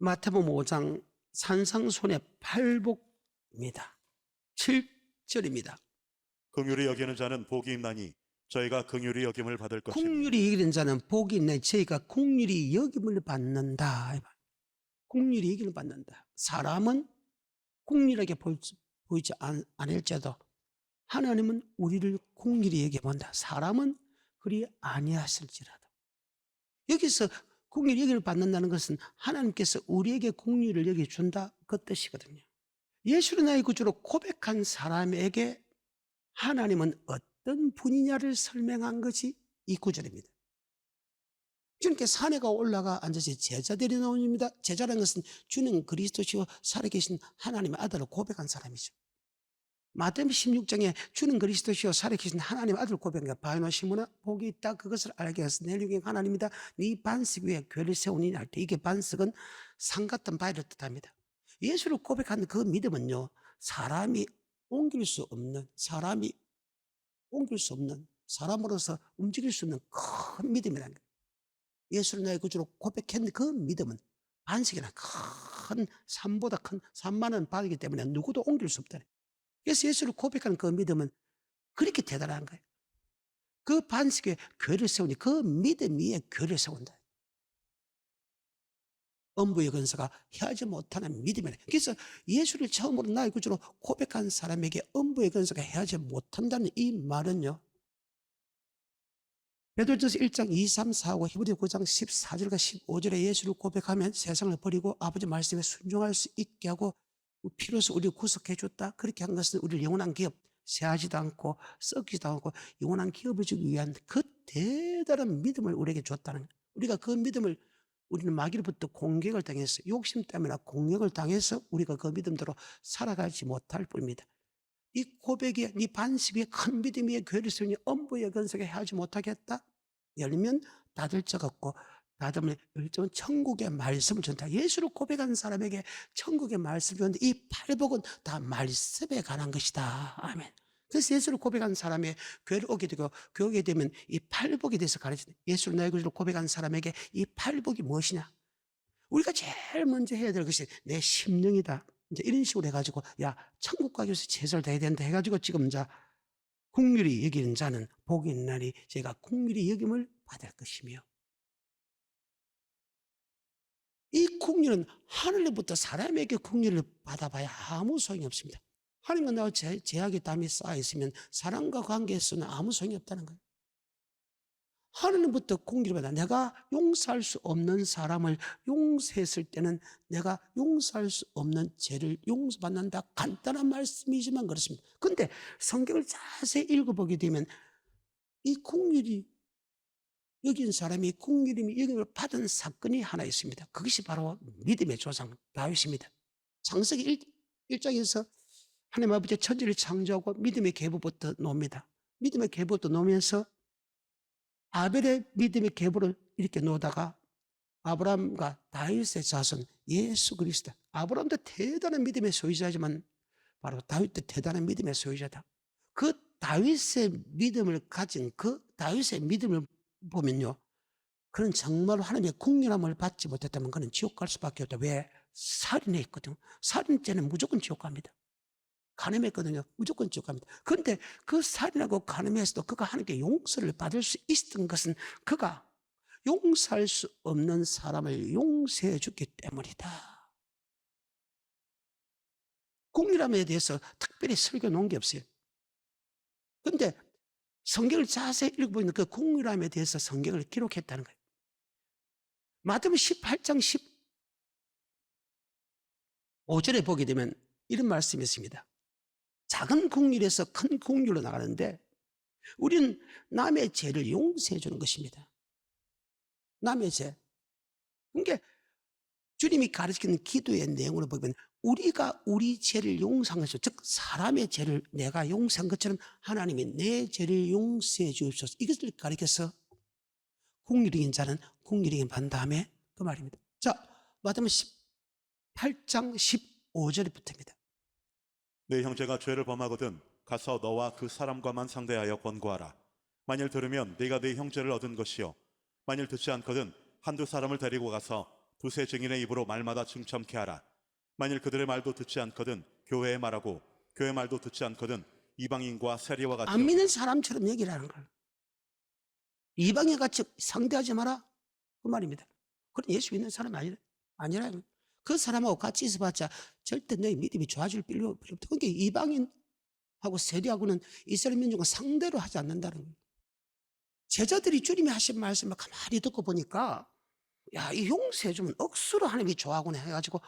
마태복음 5장 산상손의 팔복입니다. 7절입니다. 긍휼히 여기는 자는 복이 있나니 저희가 긍휼히 여김을 받을 것이니 긍휼히 여기는 자는 복이 있나니 저희가 긍휼히 여김을 받는다. 긍휼히 여김을 받는다. 사람은 긍휼하게 보이지 않을지라도 하나님은 우리를 긍휼히 여겨본다. 사람은 그리 아니하실지라도. 여기서 긍휼히 여김을 받는다는 것은 하나님께서 우리에게 긍휼을 여겨준다 그 뜻이거든요. 예수를 나의 구주로 고백한 사람에게 하나님은 어떤 분이냐를 설명한 것이 이 구절입니다. 주님께 산에가 올라가 앉아서 제자들이 나옵니다. 제자라는 것은 주는 그리스도시요 살아계신 하나님의 아들을 고백한 사람이죠. 마태복음 16장에 주는 그리스도시요 살아계신 하나님의 아들을 고백한 게 바요나 시몬아 복이 있다 그것을 알게 하소서 내 영이 하나님이다 네 반석 위에 궤를 세우니 할 때 이게 반석은 산 같은 바위를 뜻합니다. 예수를 고백하는 그 믿음은요 사람이 옮길 수 없는 사람으로서 움직일 수 없는 큰 믿음이라는 거예요. 예수를 나의 구주로 고백한 그 믿음은 반석이나 큰 산보다 큰 산만한 바위이기 때문에 누구도 옮길 수 없다. 그래서 예수를 고백하는 그 믿음은 그렇게 대단한 거예요. 그 반석에 궤를 세우니 그 믿음 위에 궤를 세운다. 엄부의 근서가 헤아지 못하는 믿음이라. 그래서 예수를 처음으로 나의 구주로 고백한 사람에게 엄부의 근서가 헤아지 못한다는 이 말은요. 베드로전서 1장 2, 3, 4, 5, 히브리 9장 14절과 15절에 예수를 고백하면 세상을 버리고 아버지 말씀에 순종할 수 있게 하고 피로서 우리를 구속해 줬다. 그렇게 한 것은 우리를 영원한 기업, 쇠하지도 않고 썩지도 않고 영원한 기업을 주기 위한 그 대단한 믿음을 우리에게 줬다는 거예요. 우리가 그 믿음을 우리는 마귀로부터 공격을 당해서 욕심 때문에 공격을 당해서 우리가 그 믿음대로 살아가지 못할 뿐입니다. 이 고백이 네 반석 위에 큰 믿음 위에 궤를 세우니 엄부의 근석에 하지 못하겠다. 열면 닫을 적 없고 닫으면 열정은 천국의 말씀을 준다. 예수를 고백한 사람에게 천국의 말씀을 줬는데 이 팔복은 다 말씀에 관한 것이다. 아멘. 그래서 예수를 고백한 사람의 교회를 오게 되고 교회 오게 되면 이 팔복에 대해서 가르치는 예수를 나의 구주로 고백한 사람에게 이 팔복이 무엇이냐. 우리가 제일 먼저 해야 될 것이 내 심령이다. 이제 이런 식으로 해가지고 야 천국 가기 위해서 제사를 드려야 된다 해가지고 지금 자 긍휼히 여기는 자는 복이 있나니 제가 긍휼히 여김을 받을 것이며 이 긍휼은 하늘로부터 사람에게 긍휼을 받아봐야 아무 소용이 없습니다. 하나님과 나와 제약의 담이 쌓여 있으면 사람과 관계에서는 아무 소용이 없다는 거예요. 하나님부터 긍휼을 받아 내가 용서할 수 없는 사람을 용서했을 때는 내가 용서할 수 없는 죄를 용서받는다. 간단한 말씀이지만 그렇습니다. 그런데 성경을 자세히 읽어보게 되면 이 긍휼이 여긴 사람이 긍휼히 여김을 받은 사건이 하나 있습니다. 그것이 바로 믿음의 조상 다윗입니다. 창세기 1장에서 하나님 아버지 천지를 창조하고 믿음의 계보부터 놓습니다. 믿음의 계보부터 놓으면서 아벨의 믿음의 계보를 이렇게 놓다가 아브라함과 다윗의 자손 예수 그리스도. 아브라함도 대단한 믿음의 소유자지만 바로 다윗도 대단한 믿음의 소유자다. 그 다윗의 믿음을 가진 그 다윗의 믿음을 보면요. 그는 정말 하나님의 긍휼함을 받지 못했다면 그는 지옥 갈 수밖에 없다. 왜? 살인했거든요. 살인죄는 무조건 지옥 갑니다. 간음했거든요. 무조건 지옥 갑니다. 그런데 그 살인하고 간음에서도 그가 하나님께 용서를 받을 수 있었던 것은 그가 용서할 수 없는 사람을 용서해 줬기 때문이다. 긍휼함에 대해서 특별히 설교 놓은 게 없어요. 그런데 성경을 자세히 읽어보면 그 긍휼함에 대해서 성경을 기록했다는 거예요. 마태복음 18장 15절에 보게 되면 이런 말씀이 있습니다. 작은 긍휼에서 큰 긍휼로 나가는데 우리는 남의 죄를 용서해 주는 것입니다. 남의 죄. 그러니까 주님이 가르치는 기도의 내용으로 보면 우리가 우리 죄를 용서한 것이죠. 즉 사람의 죄를 내가 용서한 것처럼 하나님이 내 죄를 용서해 주옵소서. 이것을 가르쳐서 긍휼인 자는 긍휼히 받는 다음에 그 말입니다. 자, 마태복음 18장 15절에 붙습니다. 내 형제가 죄를 범하거든 가서 너와 그 사람과만 상대하여 권고하라. 만일 들으면 네가 네 형제를 얻은 것이요 만일 듣지 않거든 한두 사람을 데리고 가서 두세 증인의 입으로 말마다 충참케 하라. 만일 그들의 말도 듣지 않거든 교회의 말하고 교회 말도 듣지 않거든 이방인과 세리와 같이 안 믿는 사람처럼 얘기를 하는 거예요. 이방인 같이 상대하지 마라 그 말입니다. 그런 예수 믿는 사람이 아니라 그 사람하고 같이 있어봤자 절대 너희 믿음이 좋아질 필요 없다. 그러니까 이방인하고 세리하고는 이스라엘 민족은 상대로 하지 않는다는 거예요. 제자들이 주님이 하신 말씀을 가만히 듣고 보니까 야, 이 용서해주면 억수로 하나님이 좋아하구나 해가지고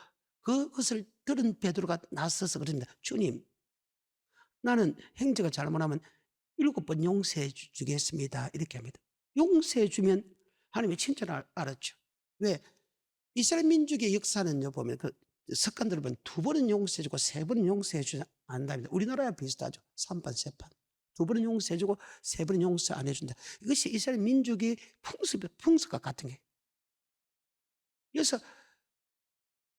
그것을 들은 베드로가 나서서 그럽니다. 주님, 나는 행제가 잘못하면 7번 용서해 주겠습니다. 이렇게 합니다. 용서해 주면 하나님의 칭찬을 알았죠. 왜? 이스라엘 민족의 역사는요, 보면 그 습관들을 보면 2번은 용서해 주고 3번은 용서해 주지 않는답니다. 우리나라와 비슷하죠. 3판, 3판. 2번은 용서해 주고 3번은 용서 안 해준다. 이것이 이스라엘 민족의 풍습과 같은 게. 그래서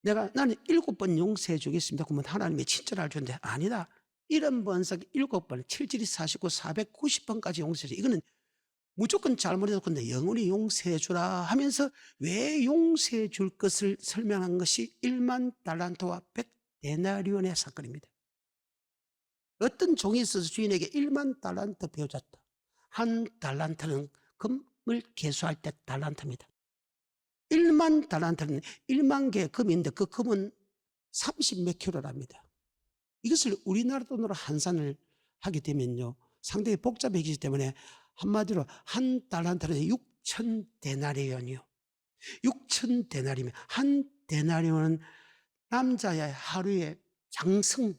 나는 7번 용서해 주겠습니다. 그러면 하나님이 칭찬을 주는데 아니다. 70번씩 7번, 7질이 49, 490번까지 용서해 줘. 이거는 무조건 잘못해도 근데 영원히 용서해 주라 하면서 왜 용서해 줄 것을 설명한 것이 1만 달란트와 100데나리온의 사건입니다. 어떤 종이 있어서 주인에게 1만 달란트 배워줬다. 한 달란트는 금을 계수할 때 달란트입니다. 1만 달란트는 1만 개의 금인데 그 금은 30몇 킬로랍니다. 이것을 우리나라 돈으로 환산을 하게 되면요, 상당히 복잡해지기 때문에 한마디로 한 달란트는 6,000데나리온이요. 6,000데나리면 한 데나리온은 남자의 하루의 장승,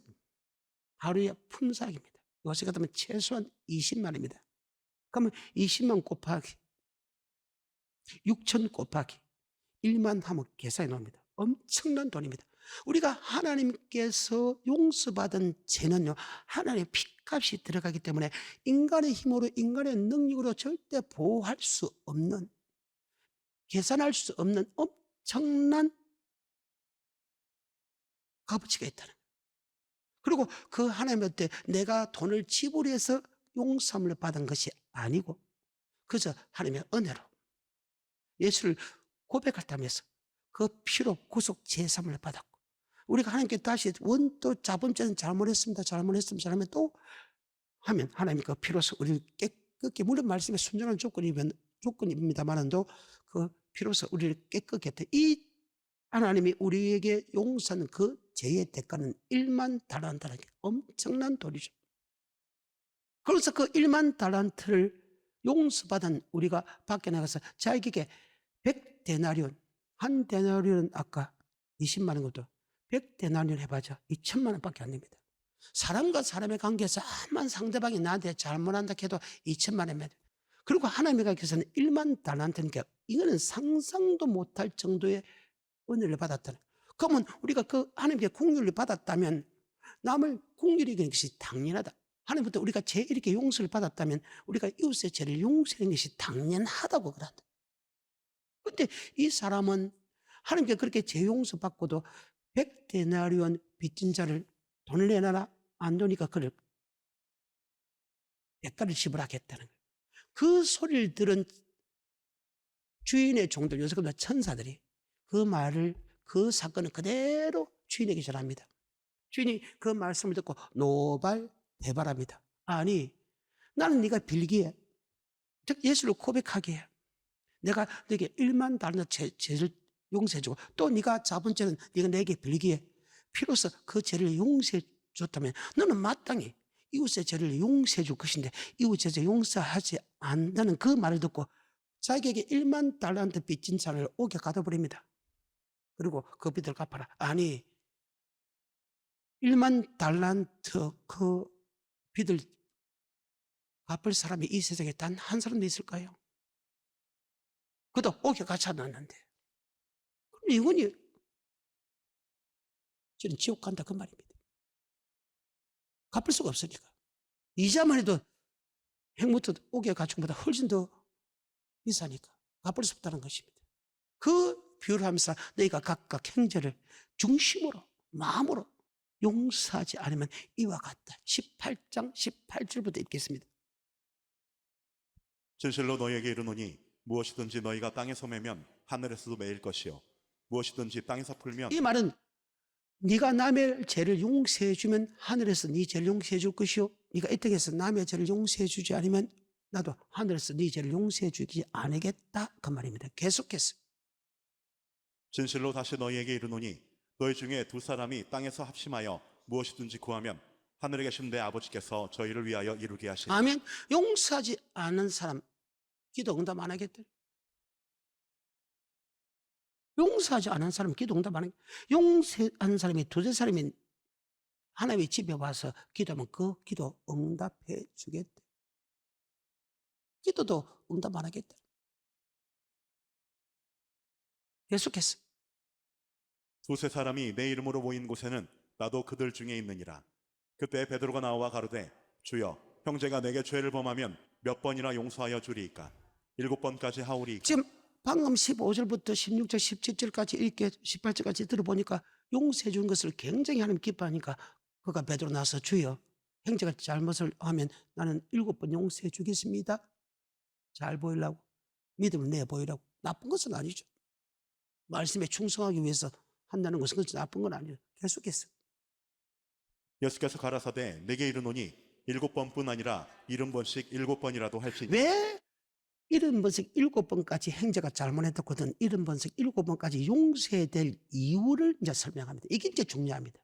하루의 품삯입니다. 요새 같으면 최소한 20만입니다. 그러면 20만 곱하기 6,000 곱하기 1만 하면 계산이 나옵니다. 엄청난 돈입니다. 우리가 하나님께서 용서받은 죄는요, 하나님의 피값이 들어가기 때문에 인간의 힘으로, 인간의 능력으로 절대 보호할 수 없는, 계산할 수 없는 엄청난 값어치가 있다는 거예요. 그리고 그 하나님한테 내가 돈을 지불해서 용서함을 받은 것이 아니고 그저 하나님의 은혜로 예수를 고백했다면서 그 피로 구속 제삼을 받았고, 우리가 하나님께 다시 원또 자본죄는 잘못했습니다 또 하면 하나님 그 피로서 우리를 깨끗게, 물론 말씀에 순종한 조건입니다만도 그 피로서 우리를 깨끗게 했다. 이 하나님이 우리에게 용서하는 그 죄의 대가는 1만 달란트라는 게 엄청난 돈이죠. 그래서 그 1만 달란트를 용서받은 우리가 밖에 나가서 자기에게 100데나리온, 한 데나리온은 아까 20만 원 것도 100데나리온 해봐자 2천만 원밖에 안 됩니다. 사람과 사람의 관계에서 암만 상대방이 나한테 잘못한다 해도 2천만 원입니다. 그리고 하나님의 관계에서는 1만 달란트니까 이거는 상상도 못할 정도의 은혜를 받았다는. 그러면 우리가 그 하나님께 긍휼을 받았다면 남을 긍휼히 여기는 것이 당연하다. 하나님부터 우리가 죄 이렇게 용서를 받았다면 우리가 이웃의 죄를 용서하는 것이 당연하다고 그런다. 근데 이 사람은 하나님께 그렇게 죄 용서 받고도 100데나리온 빚진 자를 돈을 내놔라 안 도니까 그를 대가를 지불하겠다는 거예요. 그 소리를 들은 주인의 종들, 요새 그보다 천사들이 그 말을, 그 사건을 그대로 주인에게 전합니다. 주인이 그 말씀을 듣고 노발대발합니다. 아니, 나는 네가 빌기에, 즉 예수를 고백하게 해. 내가 너에게 1만 달란트 죄를 용서해주고 또 네가 자본죄는 네가 내게 빌기에 피로써 그 죄를 용서해 줬다면 너는 마땅히 이웃의 죄를 용서해 줄 것인데 이웃의 죄 용서하지 않는다는 그 말을 듣고 자기에게 1만 달란트 빚진 자를 옥에 가둬버립니다. 그리고 그 빚을 갚아라. 아니, 1만 달란트 그 빚을 갚을 사람이 이 세상에 단 한 사람도 있을까요? 그도 옥에 갇혀 놨는데. 그럼 이건이 저는 지옥 간다 그 말입니다. 갚을 수가 없으니까. 이자만 해도 행무터 옥에 갇힌 것보다 훨씬 더 비싸니까 갚을 수 없다는 것입니다. 그 비유를 하면서 너희가 각각 형제를 중심으로, 마음으로 용서하지 않으면 이와 같다. 18장 18절부터 읽겠습니다. 진실로 너희에게 이르노니 무엇이든지 너희가 땅에서 매면 하늘에서도 매일 것이요 무엇이든지 땅에서 풀면 이 말은 네가 남의 죄를 용서해 주면 하늘에서 네 죄를 용서해 줄 것이요, 네가 이 땅에서 남의 죄를 용서해 주지 않으면 나도 하늘에서 네 죄를 용서해 주지 않겠다, 그 말입니다. 계속해서 진실로 다시 너희에게 이르노니 너희 중에 두 사람이 땅에서 합심하여 무엇이든지 구하면 하늘에 계신 내 아버지께서 저희를 위하여 이루게 하시리라. 아멘. 용서하지 않은 사람 기도 응답 안 하겠대. 용서하지 않은 사람 기도 응답 안 하겠대. 용서한 사람이 두세 사람이 하나님의 집에 와서 기도하면 그 기도 응답해 주겠대. 기도도 응답 안 하겠대. 계속해서 두세 사람이 내 이름으로 모인 곳에는 나도 그들 중에 있느니라. 그때 베드로가 나와 가로되 주여 형제가 내게 죄를 범하면 몇 번이나 용서하여 주리이까? 7번까지 하오리이까? 지금 방금 15절부터 16절 17절까지 읽게 18절까지 들어보니까 용서해 주는 것을 굉장히 하나님 기뻐하니까 그가 베드로 나서 주여 형제가 잘못을 하면 나는 7번 용서해 주겠습니다. 잘 보이려고, 믿음을 내 보이라고. 나쁜 것은 아니죠. 말씀에 충성하기 위해서 한다는 것은 그렇지 나쁜 건 아니에요. 계속해서 예수께서 가라사대 내게 이르노니 7번뿐 아니라 70번씩 7번이라도 할지니. 왜 70번씩 7번까지 행제가 잘못했거든 70번씩 7번까지 용서해야 될 이유를 이제 설명합니다. 이게 이제 중요합니다.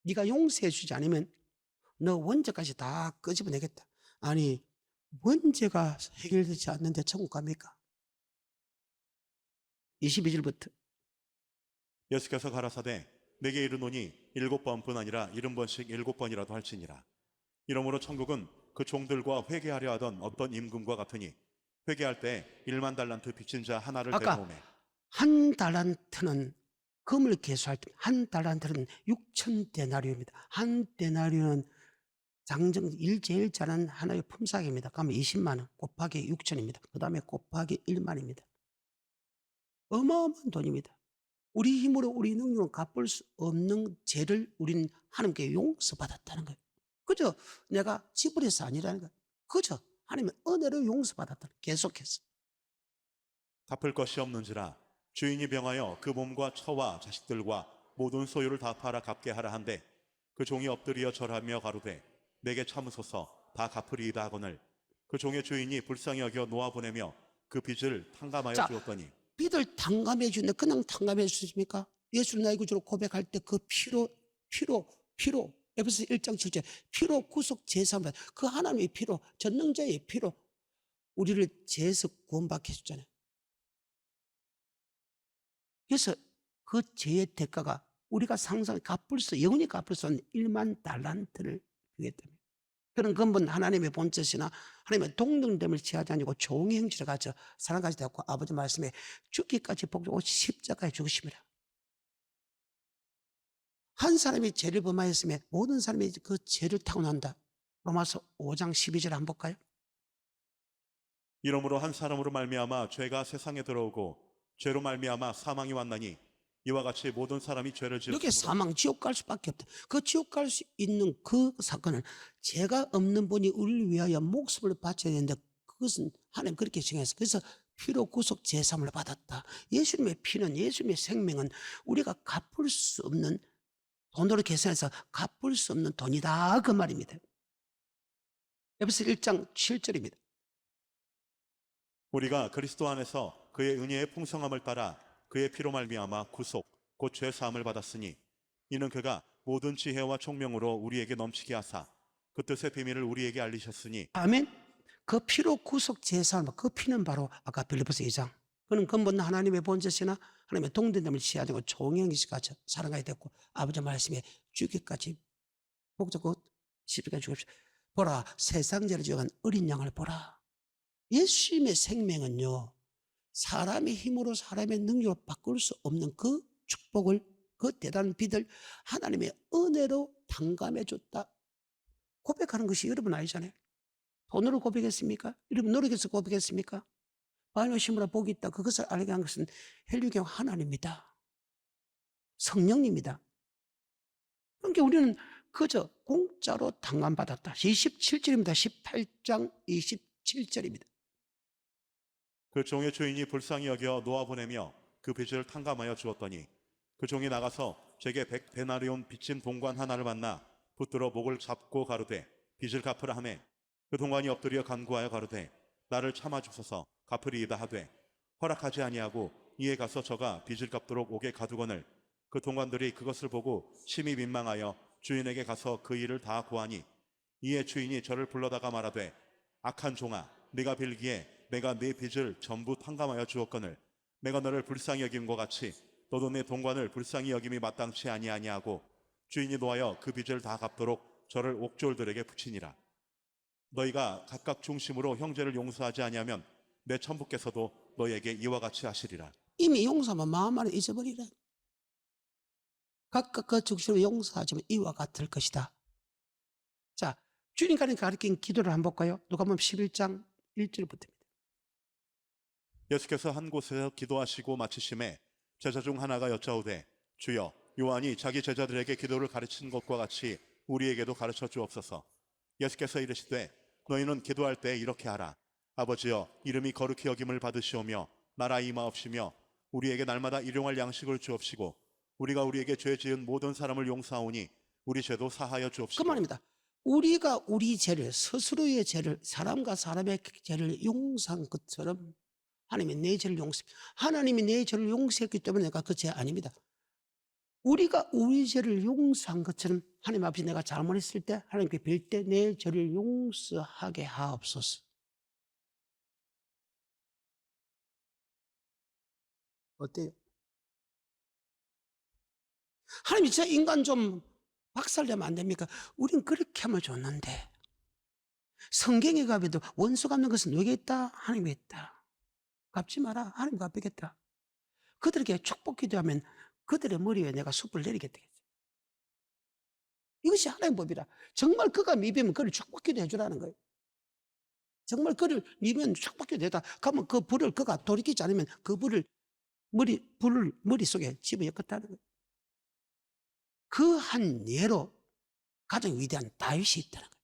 네가 용서해 주지 않으면 너 원죄까지 다 끄집어내겠다. 아니 원죄가 해결되지 않는데 천국 갑니까? 22절부터 예수께서 가라사대 내게 이르노니 7번뿐 아니라 70번씩 7번이라도 할지니라. 이러므로 천국은 그 종들과 회개하려 하던 어떤 임금과 같으니 회개할 때 1만 달란트 빚진 자 하나를 아까 데려오매. 한 달란트는 금을 계수할 때 한 달란트는 6,000데나리오입니다. 한 데나리오는 장정 일 제일 잘하는 하나의 품삯입니다. 그러면 20만 원 곱하기 6,000입니다. 그 다음에 곱하기 1만입니다. 어마어마한 돈입니다. 우리 힘으로 우리 능력은 갚을 수 없는 죄를 우리는 하나님께 용서받았다는 거예요. 그저 내가 지불해서 아니라는 거예요. 그저 하나님의 은혜로 용서받았다는 거예요. 계속해서 갚을 것이 없는지라 주인이 병하여 그 몸과 처와 자식들과 모든 소유를 다 팔아 갚게 하라 한데 그 종이 엎드려 절하며 가로되 내게 참으소서 다 갚으리이다 하거늘 그 종의 주인이 불쌍히 여겨 놓아보내며 그 빚을 탕감하여 자, 주었더니. 빚을 탕감해 주는데 그냥 탕감해 주십니까? 예수를 나의 구주로 고백할 때 그 피로 에베소 1장 7절 피로 구속 제사함 그 하나님의 피로 전능자의 피로 우리를 죄에서 구원받게 해줬잖아요. 그래서 그 죄의 대가가 우리가 상상 갚을 수 영원히 갚을 수 없는 1만 달란트를 주겠답니다. 그런 근본 하나님의 본뜻이나 하나님의 동등됨을 취하지 아니고 종의 형질을 가져 사랑까지 되었고 아버지 말씀에 죽기까지 복종하고 십자가에 죽으심이라. 한 사람이 죄를 범하였으면 모든 사람이 그 죄를 타고 난다. 로마서 5장 12절 한번 볼까요? 이러므로 한 사람으로 말미암아 죄가 세상에 들어오고 죄로 말미암아 사망이 왔나니 이와 같이 모든 사람이 죄를 이렇게 지었으므로. 사망 지옥 갈 수밖에 없다. 그 지옥 갈 수 있는 그 사건을 죄가 없는 분이 우리를 위하여 목숨을 바쳐야 되는데 그것은 하나님 그렇게 정해서 그래서 피로 구속 제사함을 받았다. 예수님의 피는 예수님의 생명은 우리가 갚을 수 없는 돈으로 계산해서 갚을 수 없는 돈이다 그 말입니다. 에베소 1장 7절입니다. 우리가 그리스도 안에서 그의 은혜의 풍성함을 따라 그의 피로 말미암아 구속 곧 죄 사함을 받았으니 이는 그가 모든 지혜와 총명으로 우리에게 넘치게 하사 그 뜻의 비밀을 우리에게 알리셨으니. 아멘. 그 피로 구속 제사함 그 피는 바로 아까 빌립보서 2장 그는 근본 하나님의 본chất이나 하나님의 동등됨을 취하고 종형이시 같이 살아가야 됐고 아버지 말씀에 죽기까지 복잡고 십자가에 죽읍시다. 보라 세상 죄를 지어간 어린 양을 보라. 예수님의 생명은요 사람의 힘으로 사람의 능력으로 바꿀 수 없는 그 축복을 그 대단한 빚을 하나님의 은혜로 탕감해 줬다 고백하는 것이 여러분 아니잖아요. 돈으로 고백했습니까? 여러분 노력해서 고백했습니까? 바울의 힘으로 복이 있다 그것을 알게 한 것은 헬류경 하나님입니다. 성령입니다. 그러니까 우리는 그저 공짜로 탕감받았다. 27절입니다. 18장 27절입니다. 그 종의 주인이 불쌍히 여겨 놓아보내며 그 빚을 탕감하여 주었더니 그 종이 나가서 제게 100데나리온 빚진 동관 하나를 만나 붙들어 목을 잡고 가로되 빚을 갚으라 하매 그 동관이 엎드려 간구하여 가로되 나를 참아 주소서 갚으리이다 하되 허락하지 아니하고 이에 가서 저가 빚을 갚도록 옥에 가두거늘 그 동관들이 그것을 보고 심히 민망하여 주인에게 가서 그 일을 다 고하니 이에 주인이 저를 불러다가 말하되 악한 종아 네가 빌기에 내가 네 빚을 전부 탕감하여 주었거늘 내가 너를 불쌍히 여김과 같이 너도 내 동관을 불쌍히 여김이 마땅치 아니하냐고 주인이 노하여 그 빚을 다 갚도록 저를 옥졸들에게 붙이니라. 너희가 각각 중심으로 형제를 용서하지 아니하면 내 천부께서도 너희에게 이와 같이 하시리라. 이미 용서하면 마음 안에 잊어버리라. 각각 그 중심으로 용서하지만 이와 같을 것이다. 자, 주님이 가르친 기도를 한번 볼까요? 누가복음 11장 1절부터입니다. 예수께서 한 곳에서 기도하시고 마치심에 제자 중 하나가 여짜오되 주여 요한이 자기 제자들에게 기도를 가르친 것과 같이 우리에게도 가르쳐 주옵소서. 예수께서 이르시되 너희는 기도할 때 이렇게 하라. 아버지여 이름이 거룩히 여김을 받으시오며 나라 임하옵시며 우리에게 날마다 일용할 양식을 주옵시고 우리가 우리에게 죄 지은 모든 사람을 용서하오니 우리 죄도 사하여 주옵시고. 그 말입니다. 우리가 우리 죄를 스스로의 죄를 사람과 사람의 죄를 용서한 것처럼 하나님이 내 죄를 하나님이 내 죄를 용서했기 때문에 내가 그 죄 아닙니다. 우리가 우리 죄를 용서한 것처럼 하나님 앞에 내가 잘못했을 때 하나님께 빌 때 내 죄를 용서하게 하옵소서. 어때요? 하나님이 저 인간 좀 박살내면 안 됩니까? 우린 그렇게 하면 좋는데 성경에 가봐도 원수 갚는 것은 누가 있다? 하나님이 있다. 갚지 마라. 하나님 갚겠다. 그들에게 축복 기도하면 그들의 머리 위에 내가 숯불 내리겠다. 이것이 하나님 법이라. 정말 그가 미비면 그를 축복 기도해 주라는 거예요. 정말 그를 미비면 축복 기도해다. 그러면 그 불을 그가 돌이키지 않으면 그 불을 머릿속에 집어넣겠다는 거예요. 그 한 예로 가장 위대한 다윗이 있다는 거예요.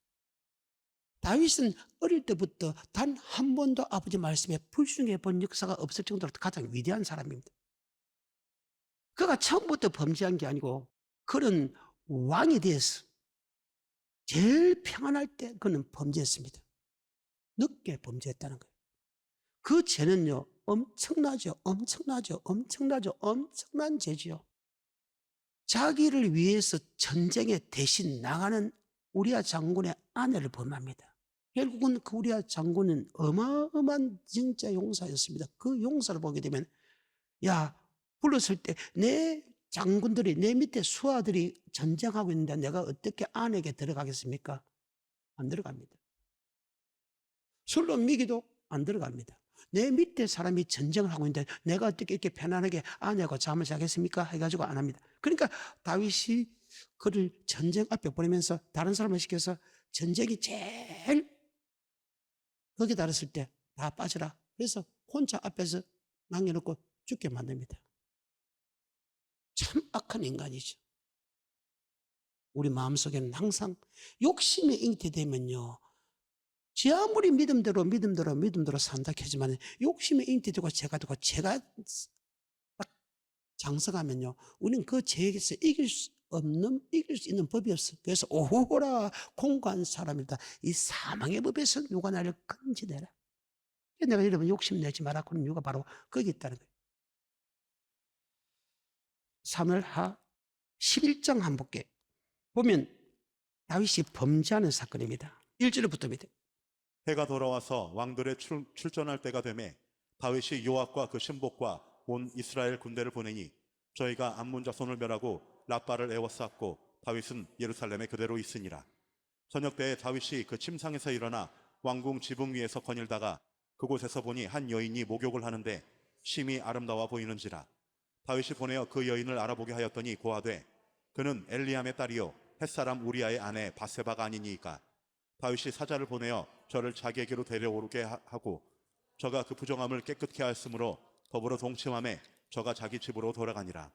다윗은 어릴 때부터 단 한 번도 아버지 말씀에 불순종해 본 역사가 없을 정도로 가장 위대한 사람입니다. 그가 처음부터 범죄한 게 아니고 그는 왕이 되어서 제일 평안할 때 그는 범죄했습니다. 늦게 범죄했다는 거예요. 그 죄는요 엄청나죠. 엄청난 죄지요. 자기를 위해서 전쟁에 대신 나가는 우리아 장군의 아내를 범합니다. 결국은 그 우리아 장군은 어마어마한 진짜 용사였습니다. 그 용사를 보게 되면 야 불렀을 때 내 장군들이 내 밑에 수하들이 전쟁하고 있는데 내가 어떻게 안에게 들어가겠습니까? 안 들어갑니다. 술로 미기도 안 들어갑니다. 내 밑에 사람이 전쟁을 하고 있는데 내가 어떻게 이렇게 편안하게 아내하고 잠을 자겠습니까? 해가지고 안 합니다. 그러니까 다윗이 그를 전쟁 앞에 보내면서 다른 사람을 시켜서 전쟁이 제일 거기 달았을 때 다 빠져라. 그래서 혼자 앞에서 남겨놓고 죽게 만듭니다. 참 악한 인간이죠. 우리 마음속에는 항상 욕심에 잉태되면요. 지 아무리 믿음대로 산다 하지만 욕심에 잉태되고 죄가 되고 죄가 딱 장성하면요. 우리는 그 죄에서 이길 수 있는 법이 없어. 그래서 오호라 공고한 사람이다. 이 사망의 법에서 누가 나를 건지내라. 내가 여러분 욕심내지 마라. 그런 이유가 바로 거기 있다는 거예요. 사무엘하 11장 한 볼게 보면 다윗이 범죄하는 사건입니다. 1절부터입니다. 해가 돌아와서 왕들의 출전할 때가 되매 다윗이 요압과 그 신복과 온 이스라엘 군대를 보내니 저희가 암몬 자손을 멸하고 라빠를 에워쌌고 다윗은 예루살렘에 그대로 있으니라. 저녁 때에 다윗이 그 침상에서 일어나 왕궁 지붕 위에서 거닐다가 그곳에서 보니 한 여인이 목욕을 하는데 심히 아름다워 보이는지라. 다윗이 보내어 그 여인을 알아보게 하였더니 고하되 그는 엘리암의 딸이요 햇사람 우리아의 아내 바세바가 아니니이까. 다윗이 사자를 보내어 저를 자기에게로 데려오게 하고 저가 그 부정함을 깨끗게 하였으므로 더불어 동침함에 저가 자기 집으로 돌아가니라.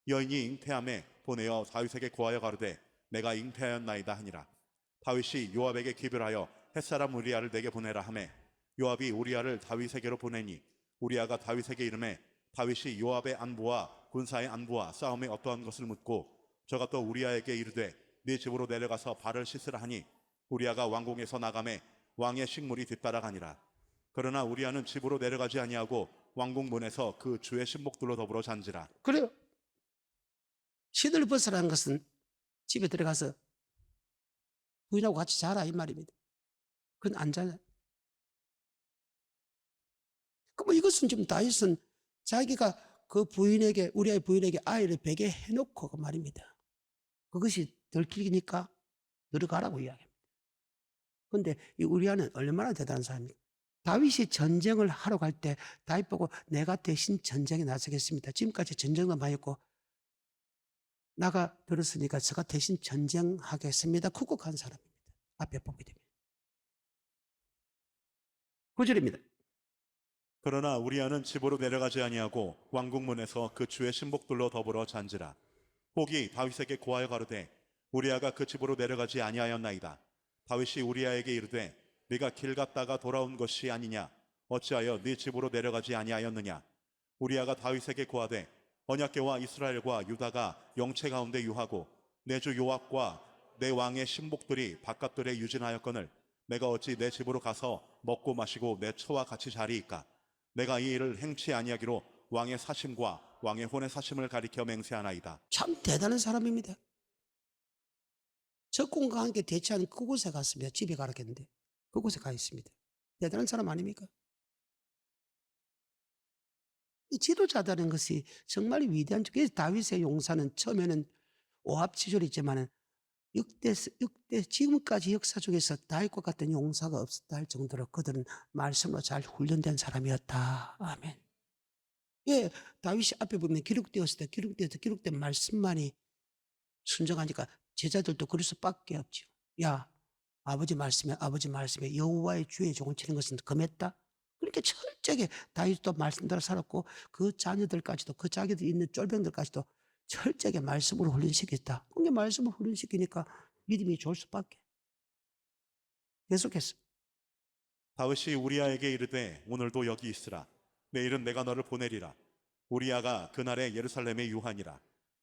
여인이 잉태함에 보내어 다윗에게 고하여 가로되 내가 잉태하였나이다 하니라. 다윗이 요압에게 기별하여 햇사람 우리아를 내게 보내라 하매 요압이 우리아를 다윗에게로 보내니 우리아가 다윗에게 이르매 다윗이 요압의 안부와 군사의 안부와 싸움에 어떠한 것을 묻고 저가 또 우리아에게 이르되 네 집으로 내려가서 발을 씻으라 하니 우리아가 왕궁에서 나가매 왕의 식물이 뒤따라가니라. 그러나 우리아는 집으로 내려가지 아니하고 왕궁 문에서 그 주의 신복들로 더불어 잔지라. 그래요. 시들 벗으라는 것은 집에 들어가서 부인하고 같이 자라 이 말입니다. 그건 안 자요. 그럼 이것은 지금 다윗은 자기가 그 부인에게, 우리의 부인에게 아이를 베게 해놓고 그 말입니다. 그것이 들키니까 들어가라고 이야기합니다. 그런데 이 우리아는 얼마나 대단한 사람입니까? 다윗이 전쟁을 하러 갈 때 다윗 보고 내가 대신 전쟁에 나서겠습니다. 지금까지 전쟁도 많이 했고 나가 들었으니까 제가 대신 전쟁하겠습니다. 쿠국한 사람입니다. 앞에 보게 됩니다. 9절입니다. 그러나 우리아는 집으로 내려가지 아니하고 왕궁 문에서 그 주의 신복들로 더불어 잔지라. 혹이 다윗에게 고하여 가로되 우리아가 그 집으로 내려가지 아니하였나이다. 다윗이 우리아에게 이르되 네가 길 갔다가 돌아온 것이 아니냐? 어찌하여 네 집으로 내려가지 아니하였느냐? 우리아가 다윗에게 고하되 언약궤와 이스라엘과 유다가 영체 가운데 유하고 내 주 요압과 내 왕의 신복들이 바깥들에 유진하였거늘 내가 어찌 내 집으로 가서 먹고 마시고 내 처와 같이 자리이까? 내가 이 일을 행치 아니하기로 왕의 사심과 왕의 혼의 사심을 가리켜 맹세하나이다. 참 대단한 사람입니다. 적군과 함께 대치하는 그곳에 갔습니다. 집에 가라겠는데 그곳에 가 있습니다. 대단한 사람 아닙니까? 이 지도자다는 것이 정말 위대한, 그래서 다윗의 용사는 처음에는 오합지졸이지만은 역대 지금까지 역사 중에서 다윗과 같은 용사가 없었다 할 정도로 그들은 말씀으로 잘 훈련된 사람이었다. 아멘. 예, 다윗이 앞에 보면 기록되었을 때 기록된 말씀만이 순종하니까 제자들도 그럴 수밖에 없죠. 야, 아버지 말씀에 여호와의 주의 종을 치는 것은 금했다. 그렇게 철저하게 다윗도 말씀대로 살았고 그 자녀들까지도 그 자기들 있는 쫄병들까지도 철저하게 말씀으로 훈련시켰다. 그게 말씀을 훈련시키니까 믿음이 좋을 수밖에. 계속해서 다윗이 우리아에게 이르되 오늘도 여기 있으라. 내일은 내가 너를 보내리라. 우리아가 그날에 예루살렘에 유하니라.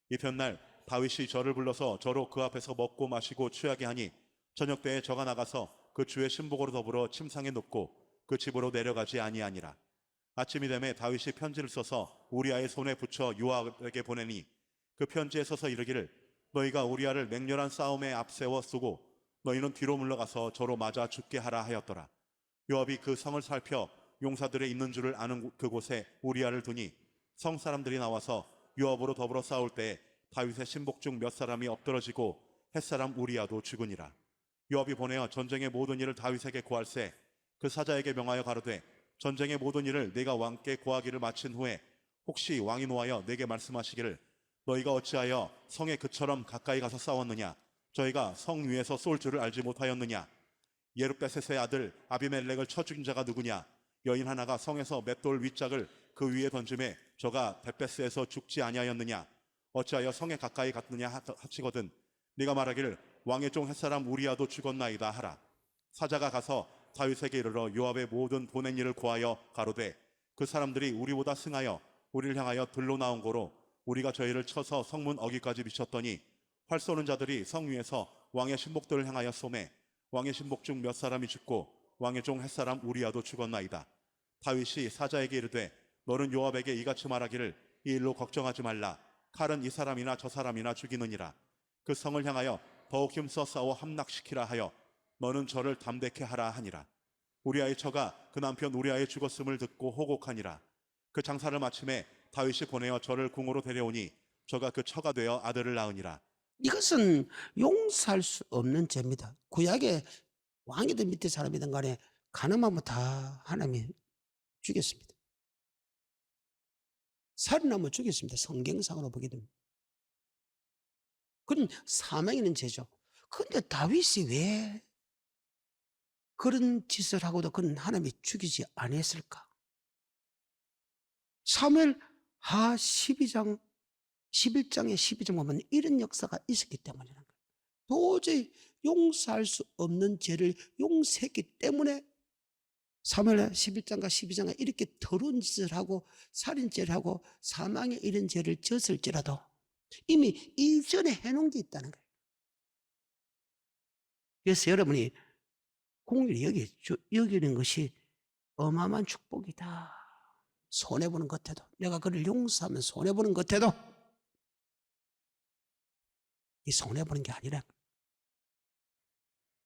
이튿날 다윗이 저를 불러서 저로 그 앞에서 먹고 마시고 취하게 하니 저녁 때에 저가 나가서 그 주의 신복으로 더불어 침상에 눕고 그 집으로 내려가지 아니하니라. 아침이 되매 다윗이 편지를 써서 우리아의 손에 붙여 요압에게 보내니 그 편지에 써서 이르기를 너희가 우리아를 맹렬한 싸움에 앞세워 쓰고 너희는 뒤로 물러가서 저로 맞아 죽게 하라 하였더라. 요압이 그 성을 살펴 용사들의 있는 줄을 아는 그곳에 우리아를 두니 성 사람들이 나와서 요압으로 더불어 싸울 때 다윗의 신복 중 몇 사람이 엎드러지고 햇사람 우리아도 죽으니라. 요압이 보내어 전쟁의 모든 일을 다윗에게 고할세 그 사자에게 명하여 가로되 전쟁의 모든 일을 네가 왕께 고하기를 마친 후에 혹시 왕이 노하여 내게 말씀하시기를 너희가 어찌하여 성에 그처럼 가까이 가서 싸웠느냐? 저희가 성 위에서 쏠 줄을 알지 못하였느냐? 예룹베셋의 아들 아비멜렉을 쳐 죽인 자가 누구냐? 여인 하나가 성에서 맷돌 윗짝을 그 위에 던짐에 저가 데베스에서 죽지 아니하였느냐? 어찌하여 성에 가까이 갔느냐 하시거든 네가 말하기를 왕의 종 햇사람 우리아도 죽었나이다 하라. 사자가 가서 다윗에게 이르러 요압의 모든 보낸 일을 고하여 가로되 그 사람들이 우리보다 승하여 우리를 향하여 들로 나온 거로 우리가 저희를 쳐서 성문 어기까지 미쳤더니 활 쏘는 자들이 성 위에서 왕의 신복들을 향하여 쏘매 왕의 신복 중 몇 사람이 죽고 왕의 종 햇사람 우리아도 죽었나이다. 다윗이 사자에게 이르되 너는 요압에게 이같이 말하기를 이 일로 걱정하지 말라. 칼은 이 사람이나 저 사람이나 죽이느니라. 그 성을 향하여 더욱 힘써 싸워 함락시키라 하여 너는 저를 담대케 하라 하니라. 우리아의 처가 그 남편 우리아의 죽었음을 듣고 호곡하니라. 그 장사를 마침에 다윗이 보내어 저를 궁으로 데려오니 저가 그 처가 되어 아들을 낳으니라. 이것은 용서할 수 없는 죄입니다. 구약의 왕이든 밑에 사람이든 간에 가늠하면 다 하나님이 죽였습니다. 살인하면 죽였습니다. 성경상으로 보게 됩니다. 그건 사망 있는 죄죠. 그런데 다윗이 왜 그런 짓을 하고도 그는 하나님이 죽이지 않았을까? 사무엘 하 11장에 12장 보면 이런 역사가 있었기 때문이라는 거예요. 도저히 용서할 수 없는 죄를 용서했기 때문에 사무엘 11장과 12장과 이렇게 더러운 짓을 하고 살인죄를 하고 사망에 이른 죄를 졌을지라도 이미 이전에 해놓은 게 있다는 거예요. 그래서 여러분이 공의를 여기는 것이 어마어마한 축복이다. 손해보는 것 같아도, 내가 그를 용서하면 손해보는 것 같아도 이 손해보는 게 아니라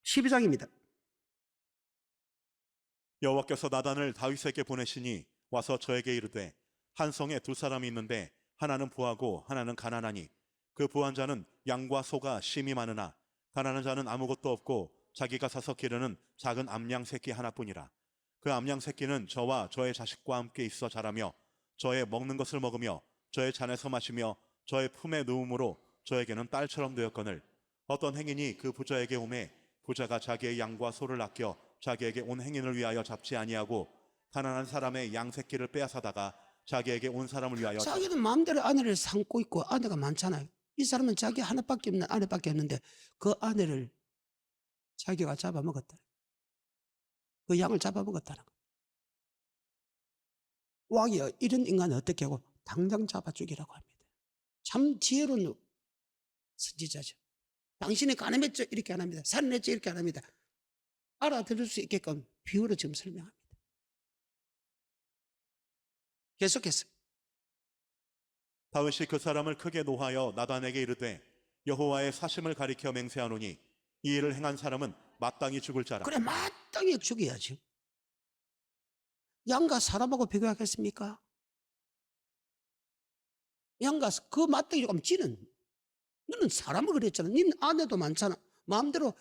12장입니다. 여호와께서 나단을 다윗에게 보내시니 와서 저에게 이르되 한 성에 두 사람이 있는데 하나는 부하고 하나는 가난하니 그 부한 자는 양과 소가 심이 많으나 가난한 자는 아무것도 없고 자기가 사서 기르는 작은 암양 새끼 하나뿐이라. 그 암양 새끼는 저와 저의 자식과 함께 있어 자라며 저의 먹는 것을 먹으며 저의 잔에서 마시며 저의 품에 누움으로 저에게는 딸처럼 되었거늘 어떤 행인이 그 부자에게 오매 부자가 자기의 양과 소를 아껴 자기에게 온 행인을 위하여 잡지 아니하고 가난한 사람의 양 새끼를 빼앗아다가 자기에게 온 사람을 위하여 자기는 마음대로 아내를 삼고 있고 아내가 많잖아요. 이 사람은 자기 하나밖에 없는 아내밖에 없는데 그 아내를 자기가 잡아먹었다. 그 양을 잡아먹었다는 거예요. 왕이 이런 인간을 어떻게 하고 당장 잡아 죽이라고 합니다. 참 지혜로운 선지자죠. 당신이 가늠했죠? 이렇게 안 합니다. 살인했죠? 이렇게 안 합니다. 알아들을 수 있게끔 비유로 지금 설명합니다. 계속해서 다윗이 그 사람을 크게 노하여 나단에게 이르되 여호와의 사심을 가리켜 맹세하노니 이 일을 행한 사람은 마땅히 죽을 자라. 그래 마땅히 죽여야지. 양과 사람하고 비교하겠습니까? 양과 그 마땅히 죽으면 지는 너는 사람을 그랬잖아. 너는 아내도 많잖아. 마음대로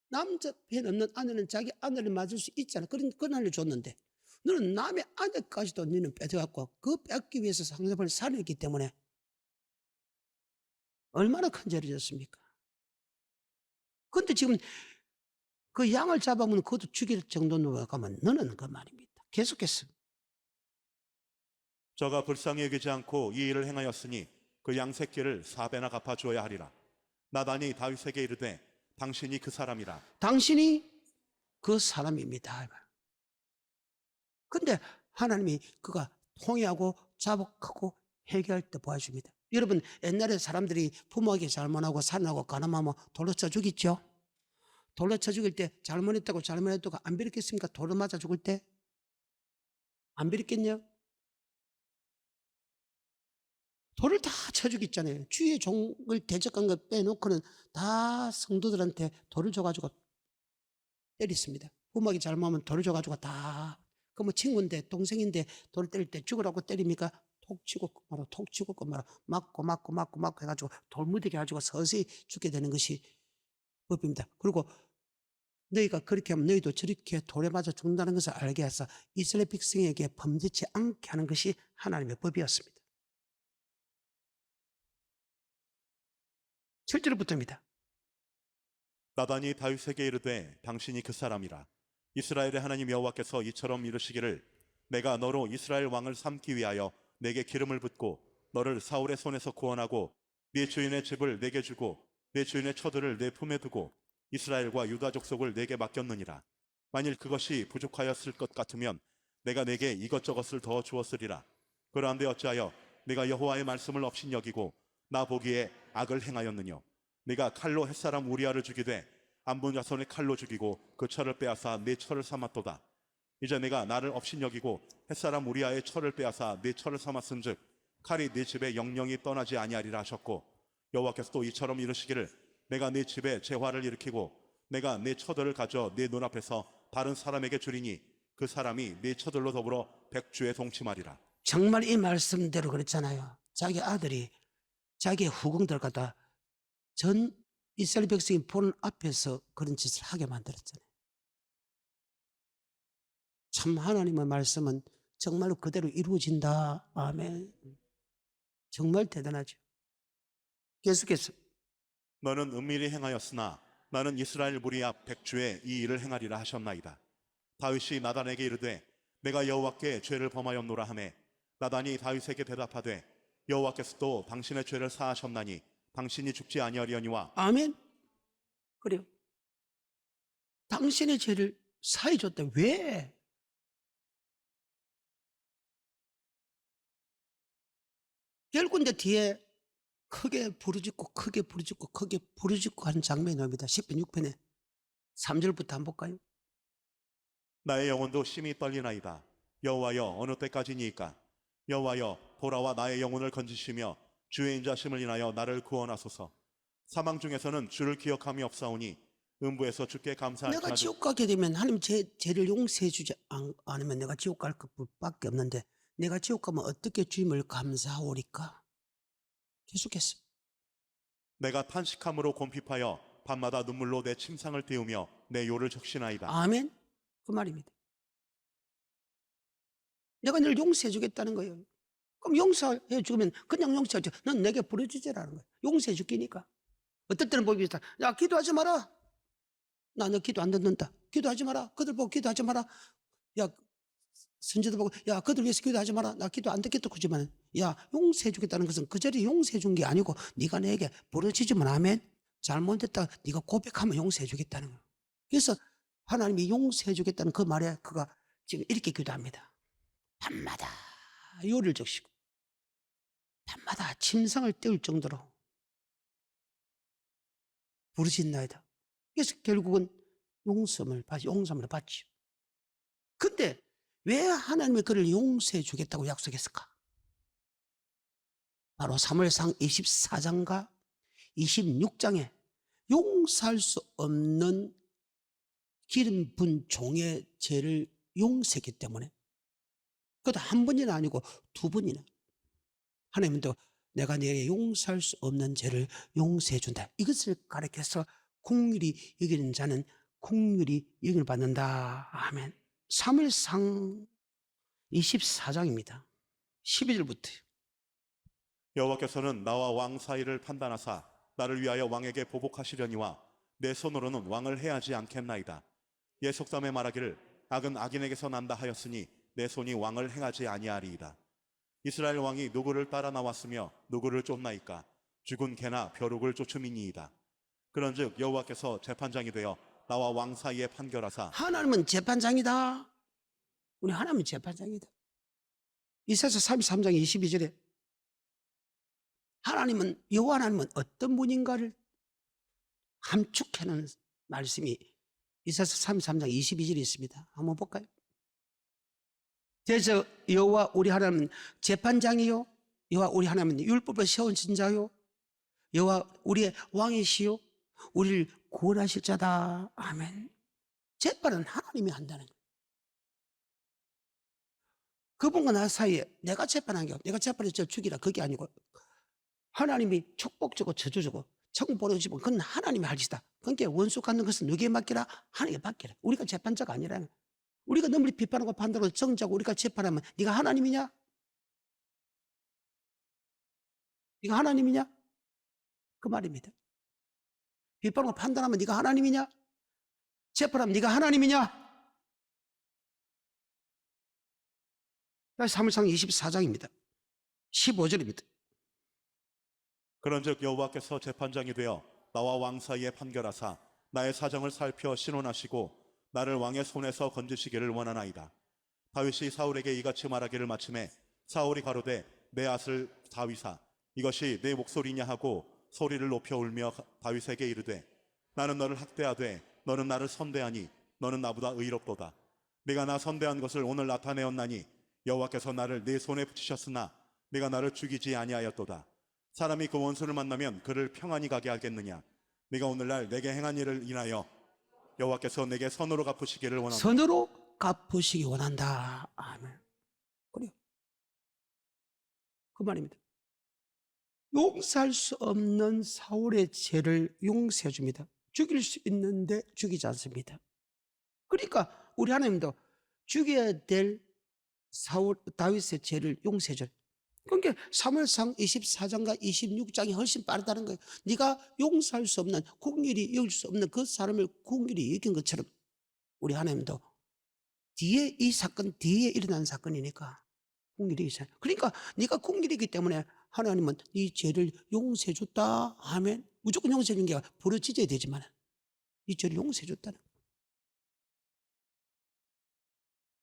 남자 편 없는 아내는 자기 아내를 맞을 수 있잖아. 그런 아내를 줬는데 너는 남의 아내까지도 너는 뺏어갖고 그 뺏기 위해서 상대방을 살인했기 때문에 얼마나 큰 죄를 졌습니까? 그런데 지금 그 양을 잡아먹는 그것도 죽일 정도로 가면 너는 그 말입니다. 계속해서 저가 불쌍히 여기지 않고 이 일을 행하였으니 그 양 새끼를 4배나 갚아 주어야 하리라. 나단이 다윗에게 이르되 당신이 그 사람이라. 당신이 그 사람입니다. 근데 하나님이 그가 통회하고 자복하고 해결할 때 보여줍니다. 여러분 옛날에 사람들이 부모에게 잘못하고 살인하고 가늠하면 돌로 쳐 죽이죠. 돌로 쳐 죽일 때 잘못했다고 안 비렸겠습니까? 돌로 맞아 죽을 때 안 비렸겠냐? 돌을 다 쳐 죽였잖아요. 주위의 종을 대적한 거 빼놓고는 다 성도들한테 돌을 줘가지고 때렸습니다. 부모에게 잘못하면 돌을 줘가지고 다. 그 뭐 친구인데 동생인데 돌을 때릴 때 죽으라고 때립니까? 톡 치고 끝마로 톡 치고 끝마로 맞고 해가지고 돌 무디게 해가지고 서서히 죽게 되는 것이 법입니다. 그리고 너희가 그렇게 하면 너희도 저렇게 돌에 맞아 죽는다는 것을 알게 해서 이스라엘 백성에게 범죄치 않게 하는 것이 하나님의 법이었습니다. 7절부터입니다. 나단이 다윗에게 이르되 당신이 그 사람이라. 이스라엘의 하나님 여호와께서 이처럼 이르시기를 내가 너로 이스라엘 왕을 삼기 위하여 내게 기름을 붓고 너를 사울의 손에서 구원하고 네 주인의 집을 내게 주고 내 주인의 처들을 내 품에 두고 이스라엘과 유다 족속을 내게 맡겼느니라. 만일 그것이 부족하였을 것 같으면 내가 내게 이것저것을 더 주었으리라. 그러한데 어찌하여 내가 여호와의 말씀을 업신여기고 나 보기에 악을 행하였느뇨. 네가 칼로 햇사람 우리아를 죽이되 암본 자손의 칼로 죽이고 그 철을 빼앗아 내 철을 삼았도다. 이제 내가 나를 업신여기고 햇사람 우리아의 철을 빼앗아 내 철을 삼았은즉 칼이 네 집에 영영이 떠나지 아니하리라 하셨고 여호와께서 또 이처럼 이르시기를 내가 네 집에 재화를 일으키고 내가 네 처들을 가져 네 눈앞에서 다른 사람에게 주리니 그 사람이 네 처들로 더불어 백주에 동침하리라. 정말 이 말씀대로 그랬잖아요. 자기 아들이 자기의 후궁들 갖다 전 이스라엘 백성이 보는 앞에서 그런 짓을 하게 만들었잖아요. 참 하나님의 말씀은 정말로 그대로 이루어진다. 아멘. 정말 대단하죠. 계속해서 너는 은밀히 행하였으나 나는 이스라엘 무리 앞 백주에 이 일을 행하리라 하셨나이다. 다윗이 나단에게 이르되 내가 여호와께 죄를 범하였노라 하매 나단이 다윗에게 대답하되 여호와께서도 당신의 죄를 사하셨나니 당신이 죽지 아니하려니와. 아멘. 그래요. 당신의 죄를 사해줬다. 왜? 결국 이제 뒤에 크게 부르짖고 크게 부르짖고 크게 부르짖고 하는 장면이 나옵니다. 10편 6편에 3절부터 한번 볼까요? 나의 영혼도 심히 떨리나이다. 여호와여 어느 때까지니이까? 여호와여 보라와 나의 영혼을 건지시며 주의 인자심을 인하여 나를 구원하소서. 사망 중에서는 주를 기억함이 없사오니 음부에서 주께 감사할 내가 자들. 지옥 가게 되면 하나님 제 죄를 용서해 주지 않으면 내가 지옥 갈 것밖에 없는데 내가 지옥 가면 어떻게 주님을 감사하오리까? 계속해서 내가 탄식함으로 곰핍하여 밤마다 눈물로 내 침상을 띄우며 내 요를 적시나이다. 아멘. 그 말입니다. 내가 늘 용서해 주겠다는 거예요. 그럼 용서해 주면 그냥 용서하지. 넌 내게 부르짖으라는 거예요. 용서해 줄게니까. 어떨 때는 보기 비슷하. 야, 기도하지 마라. 나 너 기도 안 듣는다. 기도하지 마라. 그들 보고 기도하지 마라. 야, 선지도 보고 야, 그들 위해서 기도하지 마라. 나 기도 안 듣겠다 그러지만 야, 용서해 주겠다는 것은 그 자리에 용서해 준 게 아니고 네가 내게 부르짖으면 아멘. 잘못했다. 네가 고백하면 용서해 주겠다는 거예요. 그래서 하나님이 용서해 주겠다는 그 말에 그가 지금 이렇게 기도합니다. 밤마다 요를 적시고 밤마다 침상을 떼울 정도로 부르짖나이다. 그래서 결국은 용서를 받지요. 근데 왜 하나님이 그를 용서해 주겠다고 약속했을까? 바로 사무엘상 24장과 26장에 용서할 수 없는 기름 분 종의 죄를 용서했기 때문에 그것도 한 번이나 아니고 두 번이나 하나님도 내가 내게 용서할 수 없는 죄를 용서해 준다. 이것을 가리켜서 긍휼히 여기는 자는 긍휼히 여김을 받는다. 아멘. 사무엘상 24장입니다. 12절부터. 여호와께서는 나와 왕 사이를 판단하사 나를 위하여 왕에게 보복하시려니와 내 손으로는 왕을 해하지 않겠나이다. 예 속담에 말하기를 악은 악인에게서 난다 하였으니 내 손이 왕을 행하지 아니하리이다. 이스라엘 왕이 누구를 따라 나왔으며 누구를 쫓나이까? 죽은 개나 벼룩을 쫓음이니이다. 그런즉 여호와께서 재판장이 되어 나와 왕 사이에 판결하사 하나님은 재판장이다. 우리 하나님은 재판장이다. 이사야 33장 22절에 여호와 하나님은 어떤 분인가를 함축해놓은 말씀이 이사야 33장 22절에 있습니다. 한번 볼까요? 그래서 여호와 우리 하나님은 재판장이요, 여호와 우리 하나님은 율법을 세우신 자요, 여호와 우리의 왕이시요, 우리를 구원하실 자다. 아멘. 재판은 하나님이 한다는 거예요. 그분과 나 사이에 내가 재판한 게 내가 재판해서 저 죽이라 그게 아니고 하나님이 축복 주고 저주 주고 천국 보내주시면 그건 하나님이 하시다. 그러니까 원수 갖는 것은 누구에게 맡기라? 하나님께 맡기라. 우리가 재판자가 아니라는 거예요. 우리가 너무리 비판하고 판단하고 정죄하고 우리가 재판하면 네가 하나님이냐? 네가 하나님이냐? 그 말입니다. 비판하고 판단하면 네가 하나님이냐? 재판하면 네가 하나님이냐? 사무엘상 24장입니다. 15절입니다. 그런즉 여호와께서 재판장이 되어 나와 왕 사이에 판결하사 나의 사정을 살펴 신원하시고 나를 왕의 손에서 건지시기를 원하나이다. 다윗이 사울에게 이같이 말하기를 마침에 사울이 가로되 내 아들 다윗아 이것이 내 목소리냐 하고 소리를 높여 울며 다윗에게 이르되 나는 너를 학대하되 너는 나를 선대하니 너는 나보다 의롭도다. 네가 나 선대한 것을 오늘 나타내었나니 여호와께서 나를 네 손에 붙이셨으나 네가 나를 죽이지 아니하였도다. 사람이 그 원수를 만나면 그를 평안히 가게 하겠느냐? 네가 오늘날 내게 행한 일을 인하여 여호와께서 내게 선으로 갚으시기를 원한다. 선으로 갚으시기 원한다. 아멘. 그래요. 그 말입니다. 용서할 수 없는 사울의 죄를 용서해 줍니다. 죽일 수 있는데 죽이지 않습니다. 그러니까 우리 하나님도 죽여야 될 다윗의 죄를 용서해 줘요. 그러니까 사무엘상 24장과 26장이 훨씬 빠르다는 거예요. 네가 용서할 수 없는, 긍휼히 여길 수 없는 그 사람을 긍휼히 여긴 것처럼 우리 하나님도 뒤에 이 사건 뒤에 일어난 사건이니까 긍휼히 있어요. 그러니까 네가 긍휼이기 때문에 하나님은 네 죄를 용서해 줬다 하면 무조건 용서해 준 게 아니라 부르짖어야 되지만 네 죄를 용서해 줬다는 거예요.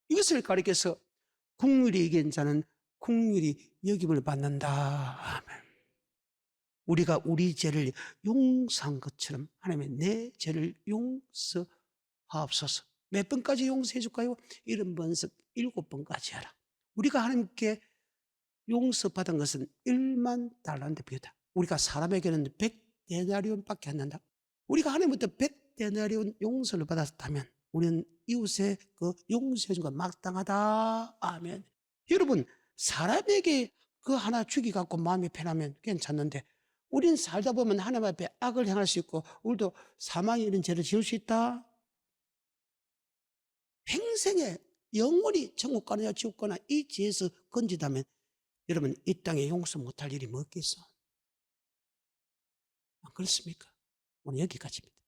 이것을 가리켜서 긍휼히 여긴 자는 긍휼히 여김을 받는다. 아멘. 우리가 우리 죄를 용서한 것처럼 하나님의 내 죄를 용서하옵소서. 몇 번까지 용서해 줄까요? 70번씩 7번까지 하라. 우리가 하나님께 용서받은 것은 1만 달란트 비유다. 우리가 사람에게는 100데나리온밖에 안 난다. 우리가 하나님부터 100데나리온 용서를 받았다면 우리는 이웃의 그 용서해 준 거 마땅하다. 아멘. 여러분, 사람에게 그 하나 주기 갖고 마음이 편하면 괜찮는데 우린 살다 보면 하나님 앞에 악을 행할 수 있고 우리도 사망에 이런 죄를 지을 수 있다. 평생에 영원히 천국 가느냐 지옥 가느냐 이 죄에서 건지다면 여러분 이 땅에 용서 못할 일이 뭐 있겠어? 안 그렇습니까? 오늘 여기까지입니다.